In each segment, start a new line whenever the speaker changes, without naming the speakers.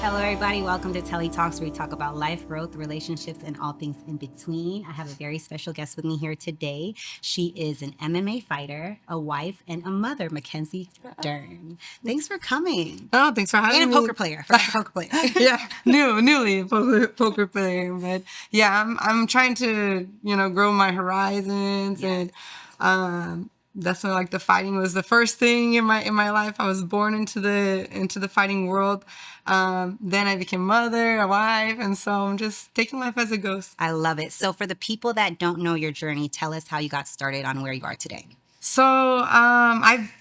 Hello, everybody. Welcome to Telly Talks, where we talk about life, growth, relationships, and all things in between. I have a very special guest with me here today. She is an MMA fighter, a wife, and a mother, Mackenzie Dern. Thanks for coming.
Oh, thanks for having me.
And a poker player. Poker player.
Yeah, newly poker player, but yeah, I'm trying to grow my horizons.
Yes.
And definitely like the fighting was the first thing in my life. I was born into the fighting world. Then I became mother, a wife, and so I'm just taking life as it goes.
I love it. So, for the people that don't know your journey, tell us how you got started on where you are today.
So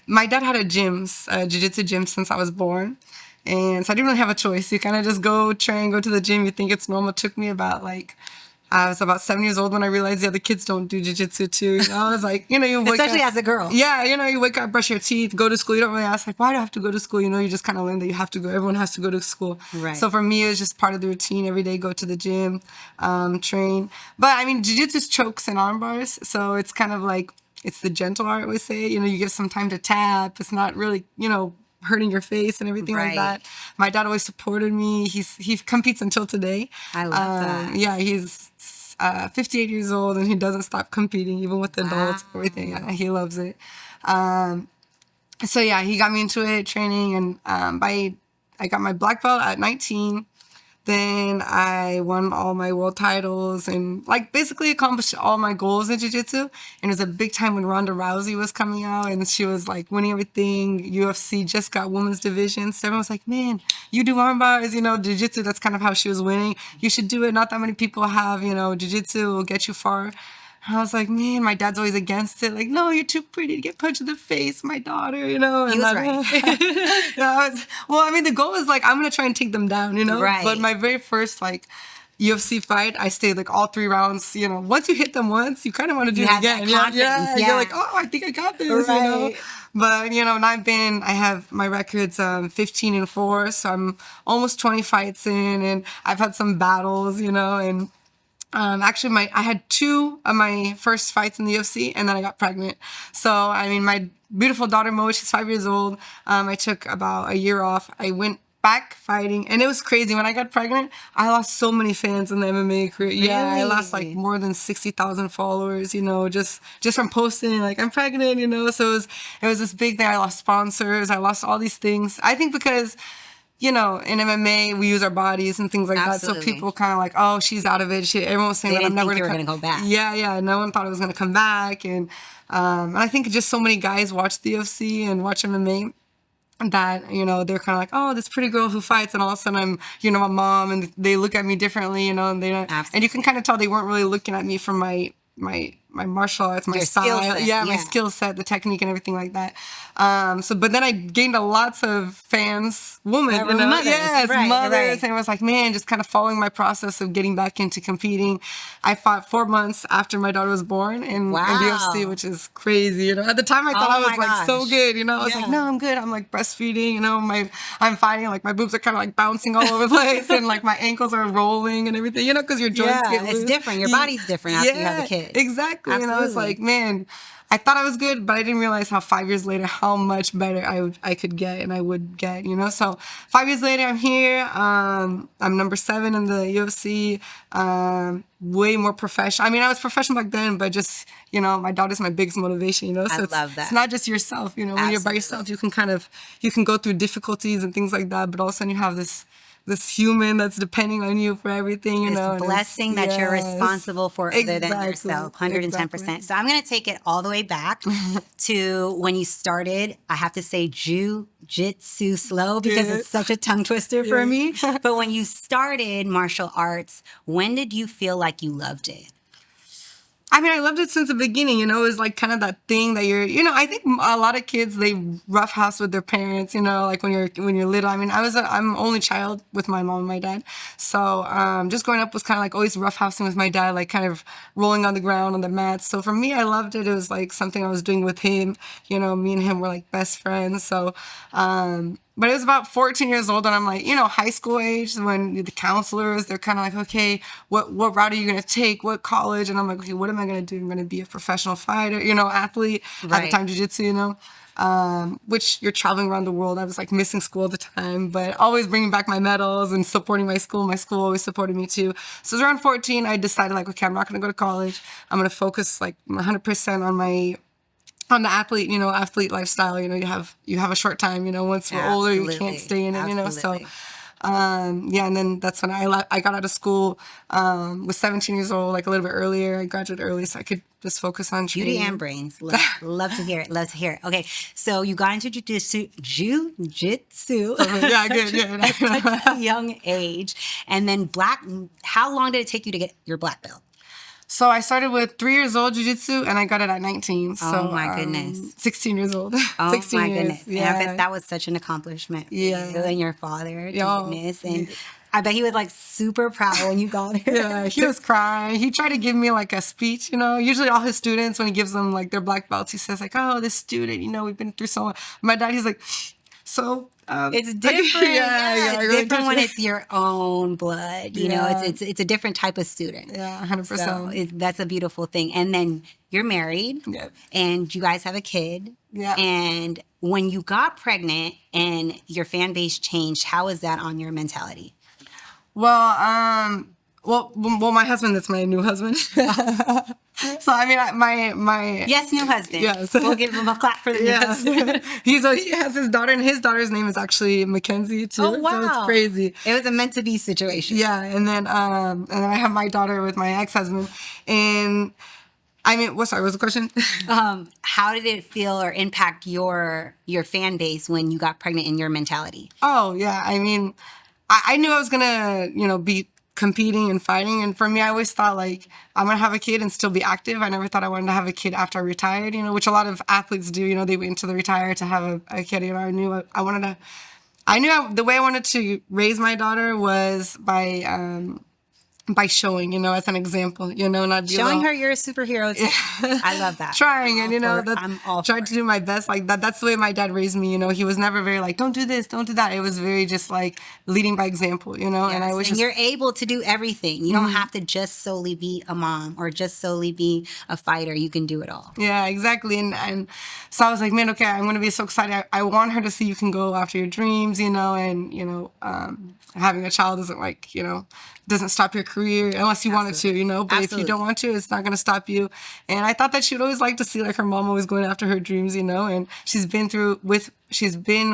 my dad had a jiu-jitsu gym since I was born. And so I didn't really have a choice. You kind of just go train, go to the gym. You think it's normal. It took me about I was about 7 years old when I realized the other kids don't do jiu-jitsu too. You know, I was like, you wake
Especially
up,
as a girl.
Yeah, you wake up, brush your teeth, go to school. You don't really ask, like, why do I have to go to school? You just kind of learn that you have to go. Everyone has to go to school.
Right.
So for me, it was just part of the routine. Every day, go to the gym, train. But I mean, jiu-jitsu is chokes and arm bars. So it's kind of like, it's the gentle art, we say. You give some time to tap. It's not really, hurting your face and everything like that. My dad always supported me. He competes until today.
I love that.
Yeah, he's 58 years old and he doesn't stop competing, even with the adults and everything. Yeah, he loves it. So yeah, he got me into it, training, and I got my black belt at 19. Then I won all my world titles and basically accomplished all my goals in jiu-jitsu. And it was a big time when Ronda Rousey was coming out and she was winning everything. UFC just got women's division. So everyone was like, man, you do arm bars, jiu-jitsu, that's kind of how she was winning. You should do it. Not that many people have, jiu-jitsu will get you far. And I was like, man, my dad's always against it. Like, no, you're too pretty to get punched in the face, my daughter, And
he was right.
The goal is I'm going to try and take them down,
Right.
But my very first, UFC fight, I stayed all 3 rounds. Once you hit them once, you kind of want to do it again.
Yeah.
You're like, oh, I think I got this,
Right.
But, I have my records 15-4, so I'm almost 20 fights in, and I've had some battles, and actually, I had 2 of my first fights in the UFC, and then I got pregnant. So, my beautiful daughter, Mo, she's 5 years old. I took about a year off. I went back fighting, and it was crazy. When I got pregnant, I lost so many fans in the MMA career.
Really?
Yeah, I lost more than 60,000 followers, just from posting, I'm pregnant, So it was this big thing. I lost sponsors. I lost all these things. I think because in MMA, we use our bodies and things like
Absolutely.
that. So people kind of oh, she's out of it. Everyone was saying
They
that I'm
didn't
never
think you were
going
going to go back.
Yeah. No one thought I was going to come back. And I think just so many guys watch the UFC and watch MMA that, they're kind of oh, this pretty girl who fights. And all of a sudden I'm, a mom, and they look at me differently, and they don't.
Absolutely.
And you can kind of tell they weren't really looking at me from my martial arts, my
Your
style,
skill set,
my skill set, the technique, and everything like that. But then I gained lots of fans, women,
Mothers,
yes,
right,
mothers,
right.
and it was man, just kind of following my process of getting back into competing. I fought 4 months after my daughter was born in the UFC, which is crazy. At the time I thought I was so good. I was no, I'm good. I'm breastfeeding. I'm fighting. My boobs are kind of bouncing all over the place, and my ankles are rolling and everything. Because your joints get loose.
It's different. Your body's different after you have a kid.
Exactly.
Absolutely.
It's man, I thought I was good, but I didn't realize how 5 years later, how much better I could get and I would get, So 5 years later, I'm here. I'm number 7 in the UFC. Way more professional. I was professional back then, but just, my daughter's my biggest motivation, So
I love that.
It's not just yourself, when you're by yourself, you can go through difficulties and things like that, but all of a sudden you have this human that's depending on you for everything,
This blessing that you're responsible for other than yourself, 110%.
Exactly.
So I'm going to take it all the way back to when you started. I have to say Jiu-Jitsu slow because it's such a tongue twister for me. But when you started martial arts, when did you feel like you loved it?
I loved it since the beginning, It was kind of that thing that you're, I think a lot of kids, they roughhouse with their parents, when you're little. I'm only child with my mom and my dad. So, just growing up was kind of always roughhousing with my dad, kind of rolling on the ground on the mats. So for me, I loved it. It was something I was doing with him. Me and him were best friends. So, but it was about 14 years old, and I'm high school age, when the counselors, they're kind of okay, what route are you going to take? What college? And I'm okay, what am I going to do? I'm going to be a professional fighter, athlete, at the time, jiu-jitsu, which you're traveling around the world. I was like missing school at the time, but always bringing back my medals and supporting my school. My school always supported me too. So it was around 14, I decided like, okay, I'm not going to go to college. I'm going to focus like 100% on the athlete lifestyle. You have a short time, once we're older, you can't stay in it, so, and then that's when I got out of school, was 17 years old, like a little bit earlier. I graduated early so I could just focus on training.
Beauty and brains. Love to hear it. Love to hear it. Okay. So you got into jiu-jitsu
Yeah, good.
at such a young age. And then how long did it take you to get your black belt?
So I started with 3 years old jiu-jitsu and I got it at 19. So,
oh my goodness.
16 years old.
Oh
16
my
years.
goodness.
Yeah.
And I bet that was such an accomplishment for you and your father to witness. And I bet he was like super proud when you got here.
Yeah, he was crying. He tried to give me like a speech, Usually all his students, when he gives them like their black belts, he says like, oh, this student, we've been through so much. My dad, he's like, so...
it's different.
Yeah,
it's
really
different when it's your own blood. It's a different type of student.
Yeah, 100%.
So that's a beautiful thing. And then you're married, and you guys have a kid.
Yeah.
And when you got pregnant and your fan base changed, how is that on your mentality?
Well, my husband, that's my new husband. So, I mean, my...
Yes, new husband.
Yes.
We'll give him a clap for the new husband.
He has his daughter, and his daughter's name is actually Mackenzie, too.
Oh, wow.
So it's crazy.
It was a meant-to-be situation.
Yeah, and then I have my daughter with my ex-husband, and... I mean, what's the question?
How did it feel or impact your fan base when you got pregnant in your mentality?
Oh, yeah. I mean, I knew I was going to, be competing and fighting. And for me, I always thought like, I'm going to have a kid and still be active. I never thought I wanted to have a kid after I retired, which a lot of athletes do. They wait until they retire to have a kid. I knew the way I wanted to raise my daughter was by showing, as an example, not
showing her you're a superhero too. I love that.
Trying, and
I'm all
trying to do my best like that. That's the way my dad raised me. He was never very like, don't do this, don't do that. It was very just like leading by example,
Yes,
and I was just...
you're able to do everything. You don't have to just solely be a mom or just solely be a fighter. You can do it all.
Yeah, exactly. And so I was like, man, okay, I'm going to be so excited. I want her to see you can go after your dreams, and having a child doesn't stop your career unless you want it to, but if you don't want to, it's not going to stop you. And I thought that she would always like to see like her mom always going after her dreams, and she's been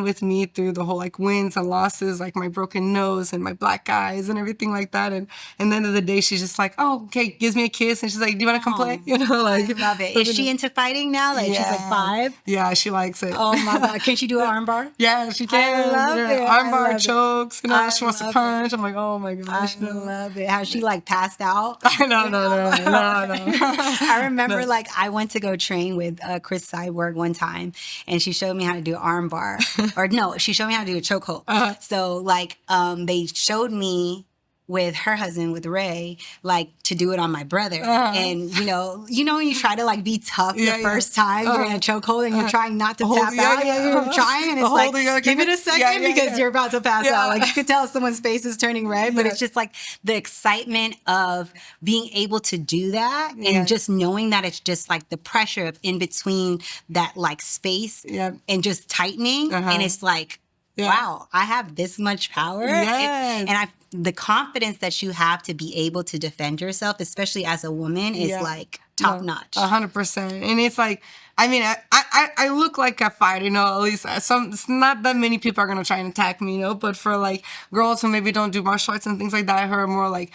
with me through the whole like wins and losses, like my broken nose and my black eyes and everything like that. And at the end of the day, she's just like, oh, okay, gives me a kiss. And she's like, do you want to come play?
I love it. Is she into fighting now? Like she's like 5?
Yeah, she likes it.
Oh my God. Can she do an armbar?
Yeah, she can.
I love it.
Armbar, chokes, she wants to punch. I'm like, oh my gosh.
I love it. How she like passed out?
No.
I remember like I went to go train with Chris Cyborg one time, and she showed me how to do arm bar. Or no, she showed me how to do a chokehold. So like they showed me with her husband, with Ray, like to do it on my brother. And you know when you try to like be tough the first time you're in a chokehold and you're trying not to tap out. You're trying, and it's like give it a second because you're about to pass out. Like you could tell someone's face is turning red, but it's just like the excitement of being able to do that and just knowing that it's just like the pressure of in between that like space and just tightening, and it's like, wow, I have this much power.
Yes.
And the confidence that you have to be able to defend yourself, especially as a woman, is like top notch.
100%. And it's like, I mean, I look like a fighter, at least it's not that many people are going to try and attack me, but for like girls who maybe don't do martial arts and things like that, who are more like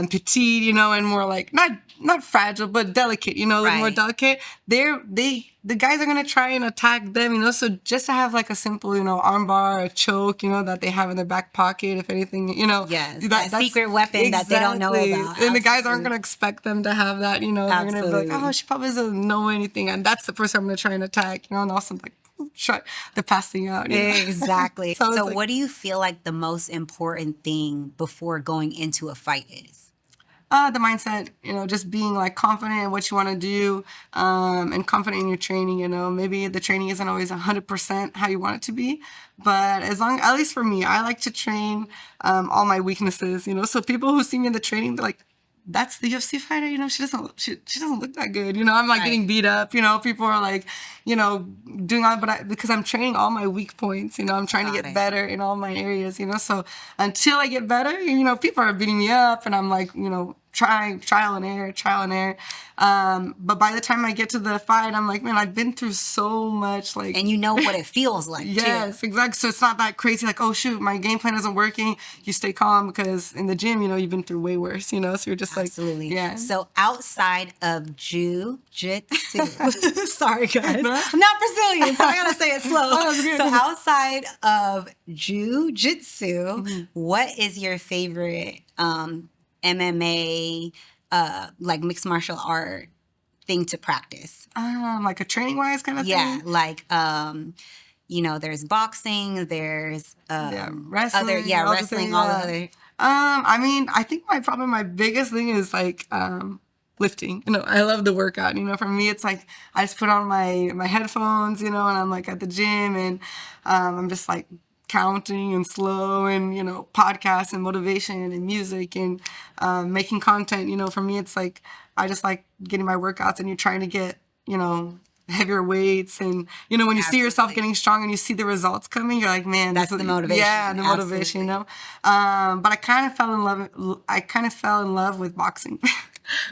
petite, and more like, not fragile, but delicate, a little more delicate, the guys are going to try and attack them, so just to have like a simple, armbar, a choke, that they have in their back pocket, if anything,
Yes, that's secret weapon that they don't know about.
And the guys aren't going to expect them to have that, they're going to be like, oh, she probably doesn't know anything, and that's the person I'm going to try and attack, and also like, they're passing out.
Exactly.
So
like, what do you feel like the most important thing before going into a fight is?
The mindset, just being like confident in what you want to do, and confident in your training, maybe the training isn't always 100% how you want it to be, but at least for me, I like to train, all my weaknesses, so people who see me in the training, they're like, that's the UFC fighter, she doesn't look that good. I'm like
Right.
getting beat up, people are like, doing all, because I'm training all my weak points, I'm trying to
Got
get
it.
better in all my areas, so until I get better, people are beating me up and I'm like, trial and error. But by the time I get to the fight, I'm like, man, I've been through so much, like,
And you know what it feels like,
yes,
too.
exactly. So it's not that crazy, like, oh shoot, my game plan isn't working. You stay calm because in the gym, you've been through way worse, so you're just
Absolutely.
like, yeah.
So outside of Jiu-Jitsu, sorry guys, I'm not Brazilian, so I gotta say it slow.
Oh, good.
So outside of Jiu-Jitsu, what is your favorite MMA, like mixed martial art thing to practice?
Like a training wise kind of
Yeah,
thing.
like there's boxing, there's
Wrestling,
other
all the
wrestling,
things,
all the
yeah.
other.
I mean, I think my biggest thing is like lifting. I love the workout. For me, it's like I just put on my headphones, and I'm like at the gym and I'm just like counting and slow and podcasts and motivation and music and making content. For me, it's like I just like getting my workouts and you're trying to get heavier weights and when you see yourself
Absolutely.
getting strong and you see the results coming, you're like, man,
That's the motivation.
Yeah, the motivation.
Absolutely.
But I kind of fell in love with boxing.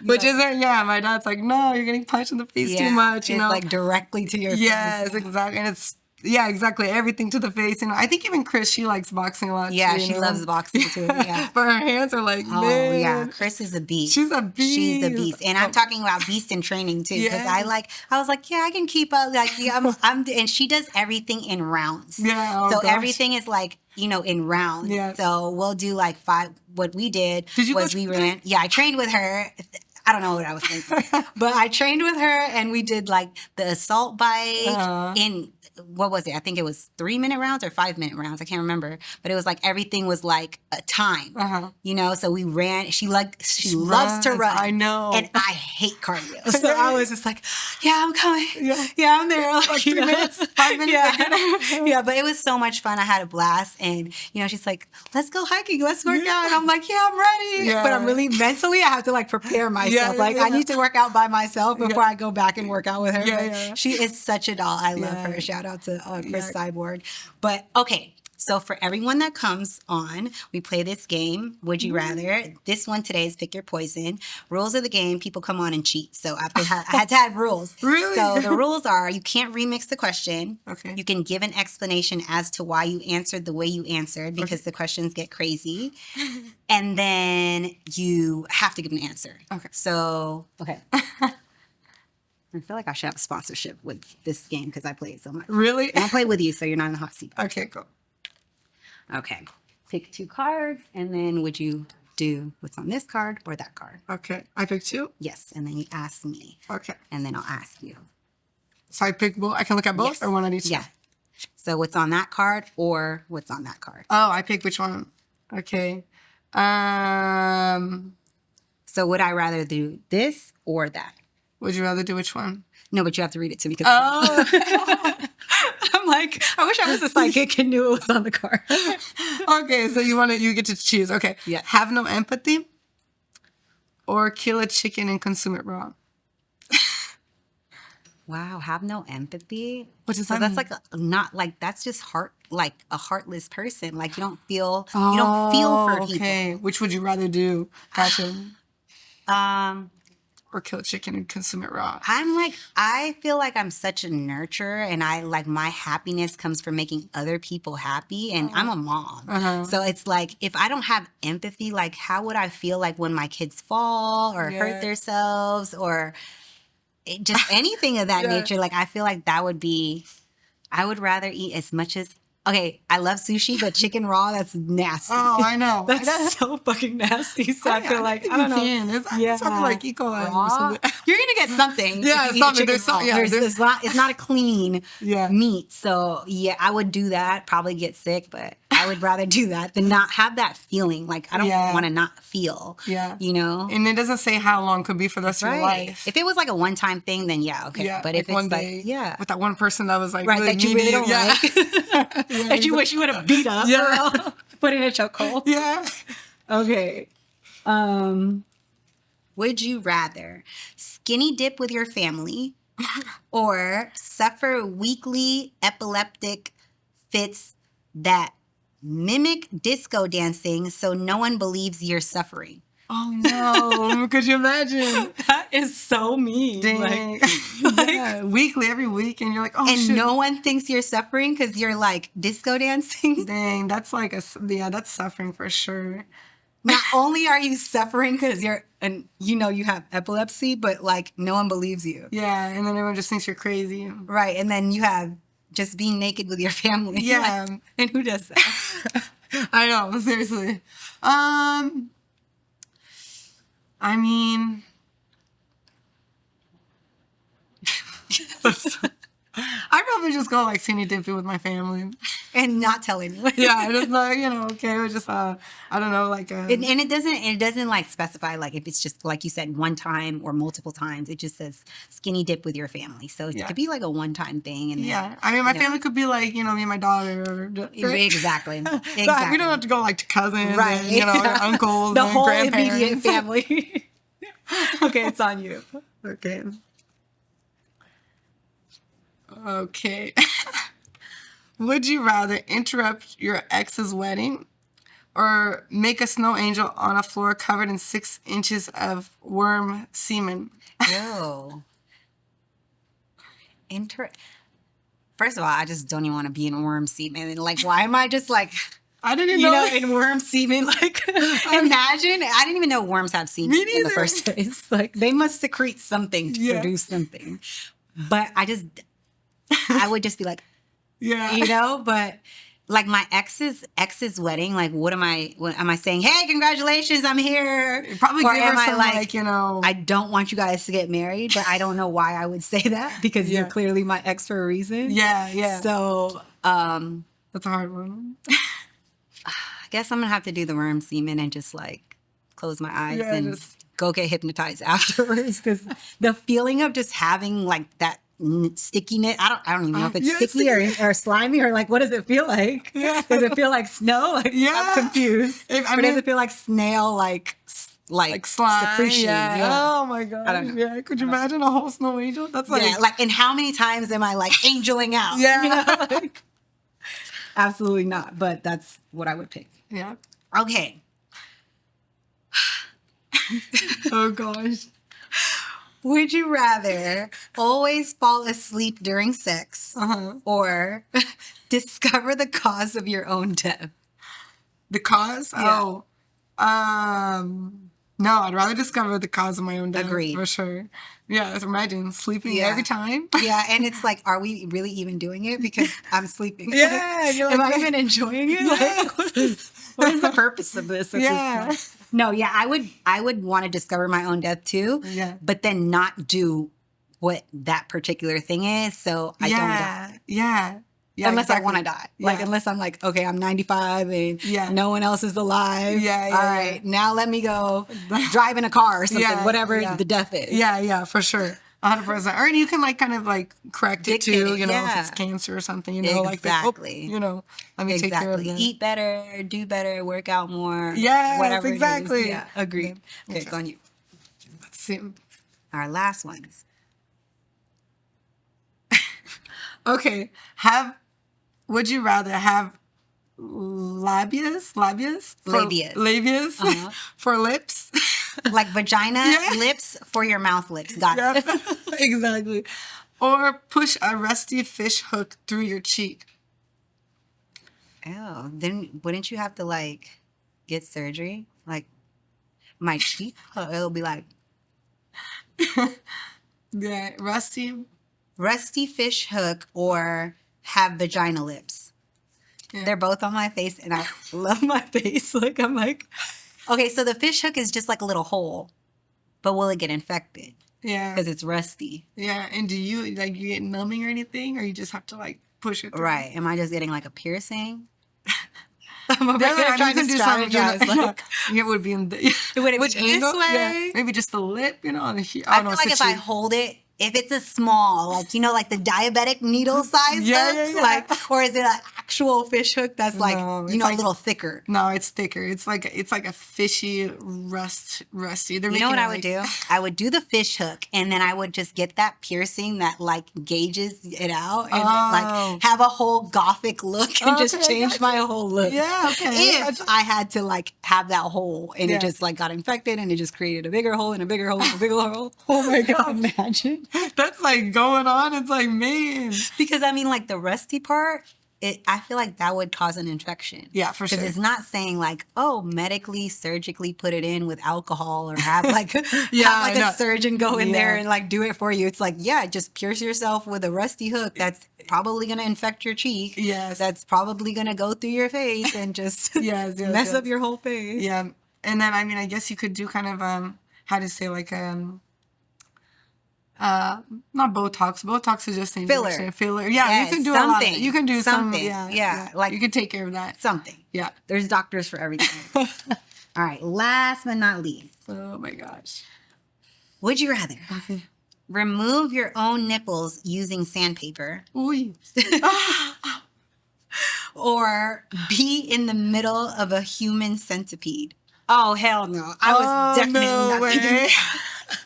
Which isn't, my dad's like, no, you're getting punched in the face too much,
It's like directly to your face.
Yes, exactly. And it's, exactly, everything to the face. And I think even Chris, she likes boxing a lot
Yeah,
too,
she loves boxing too. Yeah.
But her hands are like,
Oh,
man.
yeah. Chris is a beast.
She's a beast.
She's a beast. And I'm talking about beast in training too. Because
Yes.
I was like, yeah, I can keep up. Like, yeah, and she does everything in rounds.
Yeah. Oh,
so
gosh.
everything is like, in rounds.
Yeah.
So we'll do like 5. What we did was we ran. Yeah, I trained with her. I don't know what I was thinking. But I trained with her and we did like the assault bike in, what was it? I think it was 3-minute rounds or 5-minute rounds. I can't remember. But it was like everything was like a time. So we ran. She loves to run.
I know.
And I hate cardio. So I was just like, yeah, I'm coming. Yeah, I'm there.
Like 3 minutes, 5 minutes.
Yeah, but it was so much fun. I had a blast. And, she's like, let's go hiking. Let's work out. And I'm like, yeah, I'm ready.
Yeah.
But I'm really mentally, I have to like prepare myself. I need to work out by myself before I go back and work out with her. But she is such a doll. I love her. Shout out to Chris Cyborg. But okay. So for everyone that comes on, we play this game, Would You Rather. This one today is Pick Your Poison. Rules of the game, people come on and cheat. So I had to have rules.
Really?
So the rules are you can't remix the question.
Okay.
You can give an explanation as to why you answered the way you answered because the questions get crazy. And then you have to give an answer.
Okay.
So, okay. I feel like I should have a sponsorship with this game because I play it so much.
Really?
And I play with you, so you're not in the hot seat.
Okay, cool.
Okay. Pick 2 cards, and then would you do what's on this card or that card?
Okay. I pick 2?
Yes, and then you ask me.
Okay.
And then I'll ask you.
So I pick both? I can look at both or one at each?
Yeah. So what's on that card or what's on that card?
Oh, I pick which one? Okay.
So would I rather do this or that?
Would you rather do which one?
No, but you have to read it to me.
Oh.
I'm like, I wish I was a psychic and knew it was on the card.
Okay, so you get to choose. Okay.
Yeah.
Have no empathy or kill a chicken and consume it raw.
Wow, have no empathy.
What does
so
that
that's
mean?
that's just like a heartless person. Like you don't feel for people.
Okay. Which would you rather do? Gotcha. Or kill a chicken and consume it raw.
I feel like I'm such a nurturer and I like my happiness comes from making other people happy and I'm a mom. So it's like, if I don't have empathy, like how would I feel like when my kids fall or hurt themselves or just anything of that nature? Like, I feel like that would be, I would rather eat as much as, okay, I love sushi, but chicken raw, that's nasty.
Oh, I know.
That's so fucking nasty. So I feel like, I don't know.
It's something like E. coli or something.
You're going to get something.
Yeah,
if you eat
something.
chicken
There's
raw.
some, yeah,
it's not a clean
Yeah.
meat. So, yeah, I would do that, probably get sick, but I would rather do that than not have that feeling. Like, I don't want to not feel, you know?
And it doesn't say how long could be for the rest of your life.
If it was like a one-time thing, then yeah, okay.
Yeah,
but
like
if it's
one
like,
day with that one person that was like
right,
really
that you really
needy,
don't like, that you wish you would have beat up, put in a chokehold.
Yeah.
Okay. Would you rather skinny dip with your family or suffer weekly epileptic fits that mimic disco dancing so no one believes you're suffering?
Oh no! Could you imagine?
That is so mean.
Dang. Yeah, weekly, every week, and you're like, oh
And
shit.
no one thinks you're suffering because you're like disco dancing.
Dang, that's like that's suffering for sure.
Not only are you suffering because you have epilepsy, but like no one believes you.
Yeah, and then everyone just thinks you're crazy.
Right. And then you have just being naked with your family.
Yeah.
Like, and who does that?
I know, seriously. I mean, I'd probably just go like skinny dipping with my family.
And not tell anyone.
Yeah, just like, okay, it was just I don't know, like
And it doesn't like specify like if it's just like you said one time or multiple times. It just says skinny dip with your family. So it could be like a one-time thing. And
yeah, I mean my family could be like, me and my daughter.
Exactly.
We don't have to go like to cousins,
Right.
and, uncles,
the
and
whole
grandparents.
immediate family. Okay, it's on you.
Okay. Okay. Would you rather interrupt your ex's wedding or make a snow angel on a floor covered in 6 inches of worm semen?
Ew. First of all, I just don't even want to be in worm semen. Like, why am I just like,
I didn't know.
in worm semen? Like, imagine. I didn't even know worms have semen
Me
in the
neither.
first place. Like, they must secrete something to produce something. But I would just be like,
Yeah.
but like my ex's wedding, like what am I saying? Hey, congratulations, I'm here.
Probably
Or
give her
am I
some
like,
I
I don't want you guys to get married, but I don't know why I would say that because you're clearly my ex for a reason.
Yeah.
So
That's a hard one.
I guess I'm gonna have to do the worm semen and just like close my eyes and go get hypnotized afterwards because the feeling of just having like that stickiness. I don't even know if it's sticky or slimy or like what does it feel like?
Yeah.
Does it feel like snow? Like, I'm confused. Or does it feel like snail like
slime?
secretion?
Yeah. Oh my god.
I don't know.
Yeah. Could you imagine a whole snow angel? That's like
and how many times am I like angeling out?
Yeah.
Like, absolutely not. But that's what I would pick.
Yeah.
Okay.
Oh gosh.
Would you rather always fall asleep during sex or discover the cause of your own death?
The cause?
Yeah.
No, I'd rather discover the cause of my own death.
Agreed.
For sure. Yeah, imagine sleeping every time.
Yeah, and it's like, are we really even doing it? Because I'm sleeping.
Yeah. You're
Am
like,
I even enjoying it?
Yes.
Like, what is the purpose of this? At this point? No, yeah, I would want to discover my own death too.
Yeah.
But then not do what that particular thing is, so I don't die.
Yeah. Yeah.
Unless
exactly.
I want to die. Like,
Yeah.
unless I'm like, okay, I'm 95 and no one else is alive.
Yeah,
All right, now let me go drive in a car or something, whatever the death is.
Yeah, for sure. 100%. Or you can like kind of like correct it too, if it's cancer or something,
Exactly.
let me take care of that.
Eat better, do better, work out more.
Yes,
whatever
exactly.
It is. Yeah, agreed. Okay, it's on you.
Let's see.
Our last ones.
Okay. Would you rather have labias for lips?
Like vagina lips for your mouth lips. Got it.
Exactly. Or push a rusty fish hook through your cheek.
Oh, then wouldn't you have to like get surgery? Like my cheek, it'll be like
Yeah,
rusty fish hook or have vagina lips. Yeah. They're both on my face, and I love my face. Like I'm like, okay, so the fish hook is just like a little hole, but will it get infected?
Yeah,
because it's rusty.
Yeah, and do you get numbing or anything, or you just have to like push it through?
Right? Am I just getting like a piercing?
I'm over here trying to strategize. Like, it would be in the
which
angle?
This way?
Yeah. Maybe just the lip, on the.
I feel like if I hold it if it's a small, like, you know, like the diabetic needle size hook, like, or is it an actual fish hook that's like,
No,
you know,
like,
a little thicker?
No, it's thicker. It's like a fishy rusty. They're
You know what I would
making
do? I would do the fish hook, and then I would just get that piercing that like gauges it out, and then like have a whole gothic look and just change my whole look.
Yeah, okay.
If I had to like have that hole and it just like got infected and it just created a bigger hole and a bigger hole and a bigger hole.
Oh my god!
Imagine.
That's like going on. It's like, man.
Because I mean, like the rusty part, I feel like that would cause an infection.
Yeah, for sure.
Because it's not saying like, oh, medically, surgically put it in with alcohol or have like, a surgeon go in there and like do it for you. It's like, yeah, just pierce yourself with a rusty hook. That's probably going to infect your cheek.
Yes.
That's probably going to go through your face and just mess up your whole face.
Yeah. And then, I mean, I guess you could do kind of, how to say, like, not Botox. Botox is just
filler.
Filler. Yeah, you can do
something.
A lot. You can do
something.
Yeah. Like you can take care of that.
Something.
Yeah.
There's doctors for everything. All right. Last but not least.
Oh my gosh.
Would you rather
Okay.
remove your own nipples using sandpaper,
Ooh.
or be in the middle of a human centipede? Oh hell no! I was definitely not
way.
thinking that.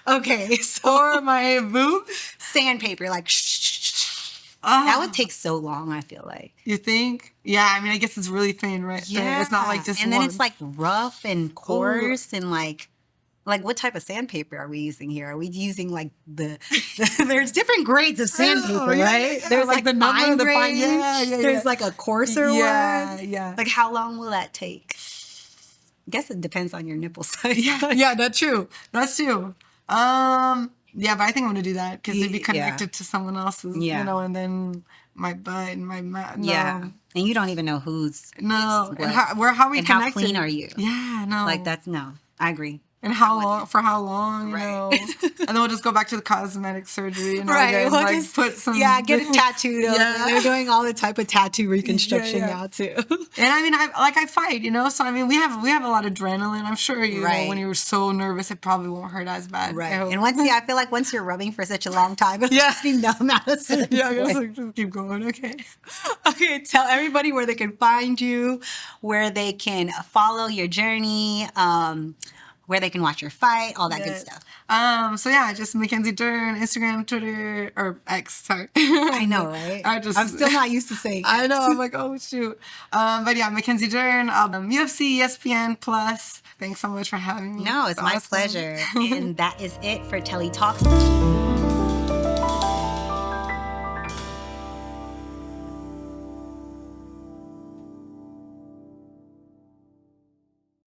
Okay, so
Or my boobs.
sandpaper, like that would take so long. I feel like.
You think? Yeah, I mean, I guess it's really thin, right?
Yeah,
It's not like just
and then
one.
it's like rough and coarse and like what type of sandpaper are we using here? Are we using like the there's different grades of sandpaper, right?
Yeah.
There's like the fine grade.
Yeah.
There's like a coarser one.
Yeah.
Like how long will that take? I guess it depends on your nipple size.
Yeah, that's true. That's true. Yeah, but I think I'm gonna do that because it'd be connected to someone else's, you know, and then my butt and my mouth. No.
Yeah, and you don't even know who's
No, and how are we
and
connected?
how clean are you?
Yeah, no,
Like that's no. I agree.
And how long? For how long? You
Right.
know, and then we'll just go back to the cosmetic surgery and
Right,
again,
we'll
like
just-
put some.
Yeah, get it tattooed.
Yeah.
They're doing all the type of tattoo reconstruction now too.
And I mean, I fight, you know. So I mean, we have a lot of adrenaline. I'm sure you know, when you were so nervous, it probably won't hurt as bad.
Right. And I feel like once you're rubbing for such a long time, it'll just be numb out of certain
Yeah, I guess
point.
just keep going. Okay.
Okay, tell everybody where they can find you, where they can follow your journey, where they can watch your fight, all that good stuff.
So yeah, just Mackenzie Dern, Instagram, Twitter, or X. Sorry.
I know, right? I'm still not used to saying.
I know. I'm like, oh shoot. But yeah, Mackenzie Dern, UFC, ESPN Plus. Thanks so much for having me.
No, it's my pleasure. And that is it for Telly Talks.